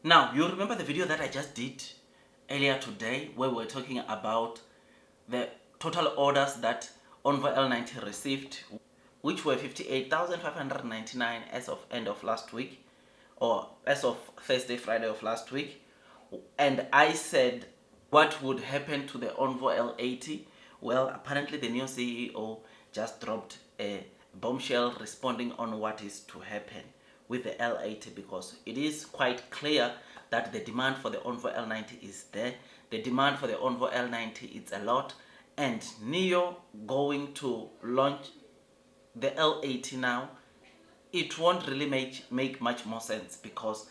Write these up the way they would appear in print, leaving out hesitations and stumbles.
Now, you remember the video that I just did earlier today where we were talking about the total orders that ONVO L90 received, which were 58,599 as of end of last week, or as of Thursday, Friday of last week. And I said what would happen to the ONVO L80. Well, apparently the new CEO just dropped a bombshell responding on what is to happen with the L80, because it is quite clear that the demand for the ONVO L90 is there. The demand for the ONVO L90 is a lot, and NIO going to launch the L80 now, it won't really make much more sense, because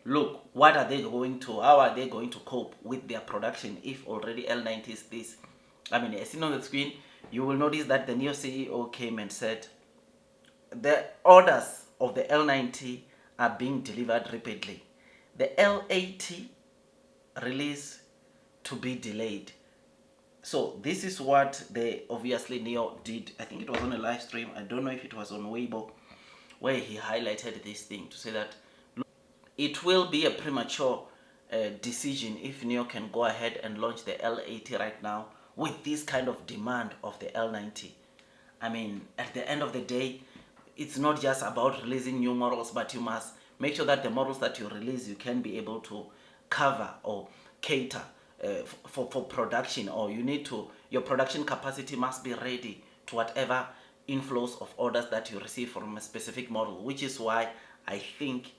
look, how are they going to cope with their production if already L90 is this? I mean, as seen on the screen, you will notice that the new CEO came and said the orders of the L90 are being delivered rapidly. The L80 release to be delayed. So this is what they obviously NIO did. I think it was on a live stream. I don't know if it was on Weibo, where he highlighted this thing to say that look, it will be a premature decision if NIO can go ahead and launch the L80 right now with this kind of demand of the L90. I mean, at the end of the day, it's not just about releasing new models, but you must make sure that the models that you release, you can be able to cover or cater for production, or you need to, your production capacity must be ready to whatever inflows of orders that you receive from a specific model, which is why I think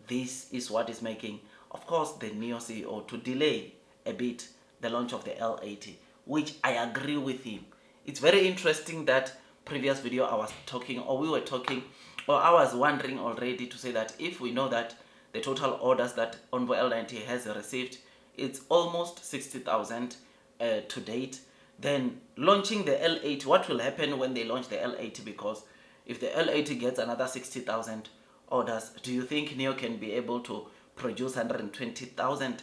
this is what is making, of course, the NIO CEO to delay a bit the launch of the L80, which I agree with him. It's very interesting that previous video I was talking, or we were talking, or I was wondering already to say that if we know that the total orders that ONVO L90 has received, it's almost 60,000 to date, then launching the L80, what will happen when they launch the L80? Because if the L80 gets another 60,000 orders, do you think NIO can be able to produce 120,000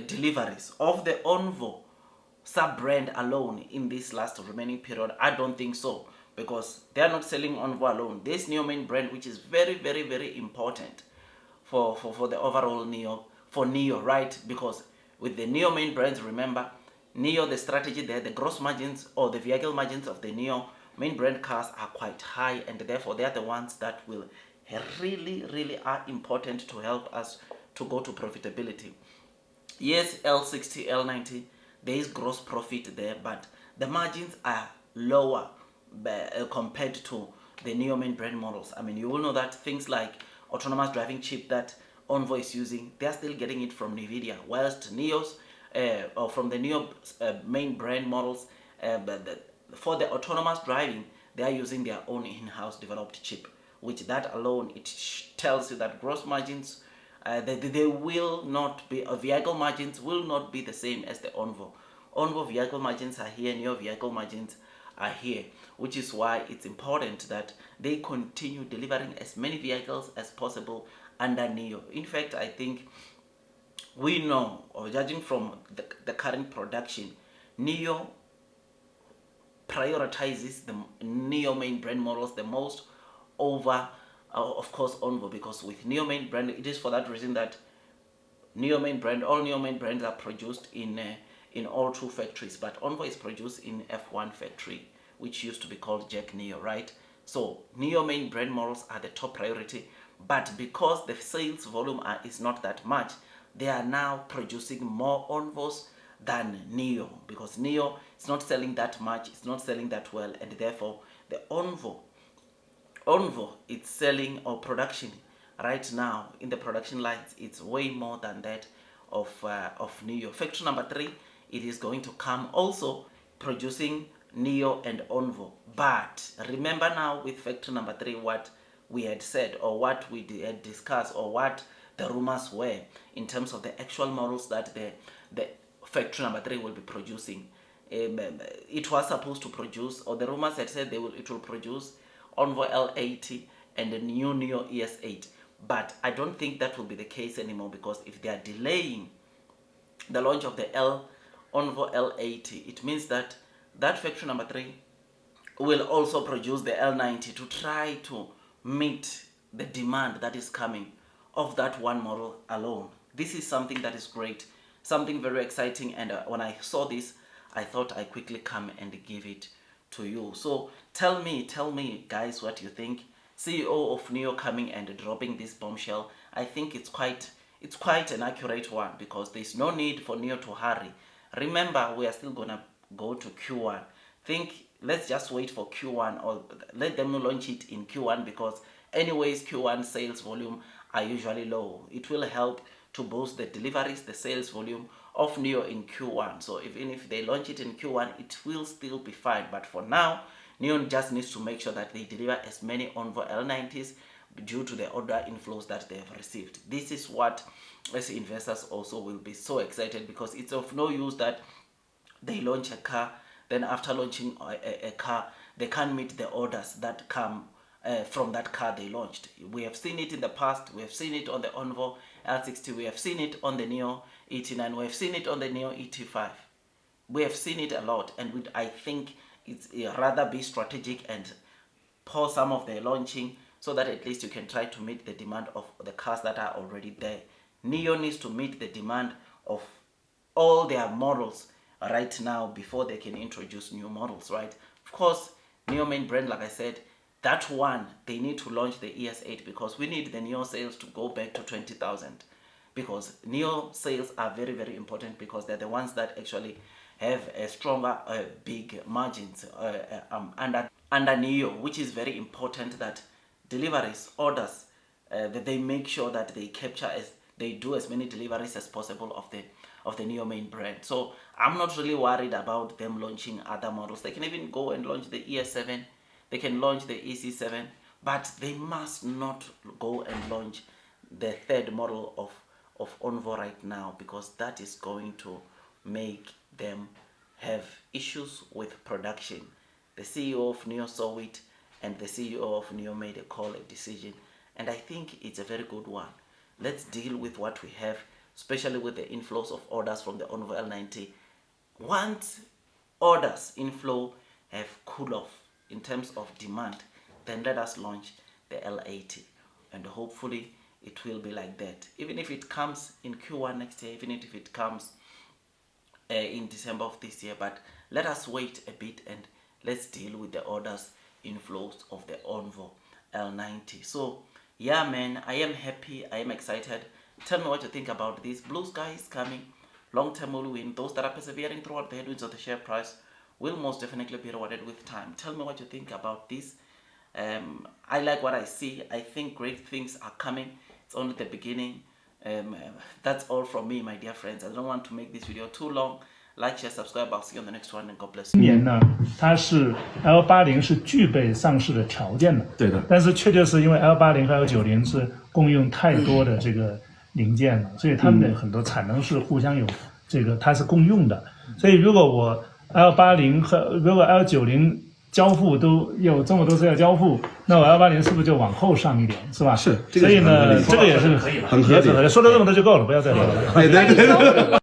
deliveries of the ONVO sub-brand alone in this last remaining period? I don't think so, because they are not selling ONVO alone. This NIO main brand, which is very, very, very important for the overall NIO, for NIO, right? Because with the NIO main brands, remember, NIO, the strategy there, the gross margins or the vehicle margins of the NIO main brand cars are quite high, and therefore they are the ones that will really are important to help us to go to profitability. Yes, L60, L90, there is gross profit there, but the margins are lower compared to the NIO main brand models. I mean, you will know that things like autonomous driving chip that ONVO is using, they are still getting it from NVIDIA, whilst NIO's or from the NIO main brand models, for the autonomous driving, they are using their own in-house developed chip, which that alone, it tells you that gross margins, they will not be, vehicle margins will not be the same as the ONVO. ONVO vehicle margins are here, NIO vehicle margins are here, which is why it's important that they continue delivering as many vehicles as possible under NIO. In fact, I think we know, or judging from the current production, NIO prioritizes the NIO main brand models the most over, of course, ONVO, because with NIO main brand, it is for that reason that NIO main brand, all NIO main brands are produced in all two factories, but ONVO is produced in F1 factory, which used to be called Jack NIO, right? So NIO main brand models are the top priority, but because the sales volume is not that much, they are now producing more ONVOs than NIO, because NIO is not selling that much, it's not selling that well, and therefore the ONVO it's selling, or production right now in the production lines, it's way more than that of NIO. Factory number 3, it is going to come also producing NIO and ONVO. But remember now with factory number 3 what we had said, or what we had discussed, or what the rumors were in terms of the actual models that the factory number 3 will be producing. It was supposed to produce, or the rumors had said it will produce ONVO L80 and the new NIO ES8. But I don't think that will be the case anymore, because if they are delaying the launch of the ONVO L80, it means that factory number 3 will also produce the L90 to try to meet the demand that is coming of that one model alone. This is something that is great, something very exciting, and when I saw this, I thought I quickly come and give it to you. So tell me guys what you think. CEO of NIO coming and dropping this bombshell. I think it's quite an accurate one, because there's no need for NIO to hurry. Remember, we are still gonna go to Q1. Let's just wait for Q1, or let them launch it in Q1, because anyways Q1 sales volume are usually low. It will help to boost the deliveries, the sales volume of NIO in Q1. So even if they launch it in Q1, it will still be fine. But for now, NIO just needs to make sure that they deliver as many ONVO L90s due to the order inflows that they have received. This is what, as investors, also will be so excited, because it's of no use that they launch a car, then after launching a car, they can't meet the orders that come from that car they launched. We have seen it in the past. We have seen it on the ONVO L60. We have seen it on the NIO 89. We have seen it on the NIO 85. We have seen it a lot, and I think it's rather be strategic and pause some of the launching, so that at least you can try to meet the demand of the cars that are already there. NIO needs to meet the demand of all their models right now before they can introduce new models, right? Of course, NIO main brand, like I said, that one, they need to launch the ES8, because we need the NIO sales to go back to 20,000, because NIO sales are very, very important, because they're the ones that actually have a stronger big margins under NIO, which is very important that deliveries, orders, that they make sure that they capture they do as many deliveries as possible of the NIO main brand. So I'm not really worried about them launching other models. They can even go and launch the ES7, they can launch the EC7, but they must not go and launch the third model of ONVO right now, because that is going to make them have issues with production. The CEO of NIO saw it, and the CEO of NIO made a call, a decision, and I think it's a very good one. Let's deal with what we have, especially with the inflows of orders from the ONVO L90. Once orders inflow have cooled off in terms of demand, then let us launch the L80, and hopefully it will be like that. Even if it comes in Q1 next year, even if it comes in December of this year, but let us wait a bit and let's deal with the orders inflows of the ONVO L90. So yeah, man, I am happy, I am excited. Tell me what you think about this. Blue sky is coming, long term will win. Those that are persevering throughout the headwinds of the share price will most definitely be rewarded with time. Tell me what you think about this. I like what I see. I think great things are coming. It's only the beginning. That's all from me, my dear friends. I don't want to make this video too long. Like, share, subscribe. I'll see you on the next one, and God bless you. 今年呢，它是 L80是具备上市的条件的，对的。但是确确实因为 L80 和 L90是共用太多的这个零件了，所以它们的很多产能是互相有这个它是共用的。所以如果我 L80 和如果 L90 交付都有这么多次要交付，那我L80是不是就往后上一点，是吧？是。所以呢，这个也是很合理。说了这么多就够了，不要再说了。